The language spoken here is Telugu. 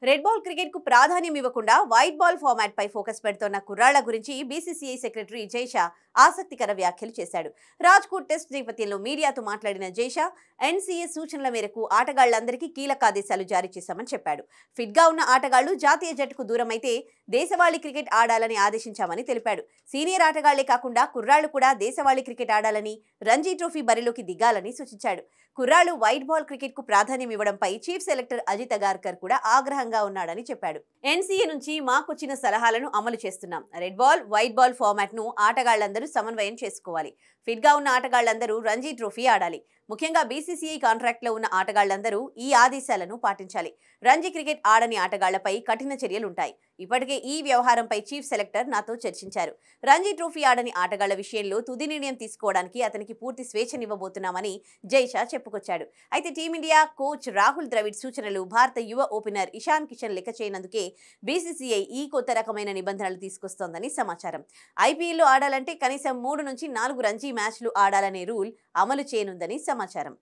రెడ్ బాల్ క్రికెట్ కు ప్రాధాన్యం ఇవ్వకుండా వైట్ బాల్ ఫార్మాట్ పై ఫోకస్ పెడుతున్న కుర్రాళ్ల గురించి బీసీసీఐ సెక్రటరీ జైషా ఆసక్తికర వ్యాఖ్యలు చేశాడు. రాజ్కోట్ టెస్ట్ నేపథ్యంలో మీడియాతో మాట్లాడిన జైషా ఎన్సీఏ సూచనల మేరకు ఆటగాళ్లందరికీ కీలక ఆదేశాలు జారీ చేశామని చెప్పాడు. ఫిట్ గా ఉన్న ఆటగాళ్లు జాతీయ జట్టుకు దూరమైతే దేశవాళీ క్రికెట్ ఆడాలని ఆదేశించామని తెలిపాడు. సీనియర్ ఆటగాళ్లే కాకుండా కుర్రాళ్లు కూడా దేశవాళీ క్రికెట్ ఆడాలని, రంజీ ట్రోఫీ బరిలోకి దిగాలని సూచించాడు. కుర్రాళ్లు వైట్ బాల్ క్రికెట్ కు ప్రాధాన్యం ఇవ్వడంపై చీఫ్ సెలెక్టర్ అజిత్ అగార్కర్ కూడా ఆగ్రహంగా ఉన్నాడని చెప్పాడు. ఎన్సీఏ నుంచి మాకొచ్చిన సలహాలను అమలు చేస్తున్నాం. Red ball, white ball format ను ఆటగాళ్లందరూ సమన్వయం చేసుకోవాలి. ఫిట్ గా ఉన్న ఆటగాళ్లందరూ రంజీ ట్రోఫీ ఆడాలి. ముఖ్యంగా బీసీసీఐ కాంట్రాక్ట్ లో ఉన్న ఆటగాళ్లందరూ ఈ ఆదేశాలను పాటించాలి. రంజీ క్రికెట్ ఆడని ఆటగాళ్లపై కఠిన చర్యలుంటాయి. ఇప్పటికే ఈ వ్యవహారంపై చీఫ్ సెలెక్టర్ నాతో చర్చించారు. రంజీ ట్రోఫీ ఆడని ఆటగాళ్ల విషయంలో తుది నిర్ణయం తీసుకోవడానికి అతనికి పూర్తి స్వేచ్ఛనివ్వబోతున్నామని జైషా చెప్పుకొచ్చాడు. అయితే టీమిండియా కోచ్ రాహుల్ ద్రవిడ్ సూచనలు భారత యువ ఓపెనర్ ఇషాన్ కిషన్ లెక్క చేయనందుకే బీసీసీఐ ఈ కొత్త రకమైన నిబంధనలు తీసుకొస్తోందని సమాచారం. ఐపీఎల్లో ఆడాలంటే కనీసం 3 నుంచి 4 రంజీ మ్యాచ్లు ఆడాలనే రూల్ అమలు చేయనుందని సమాచారం.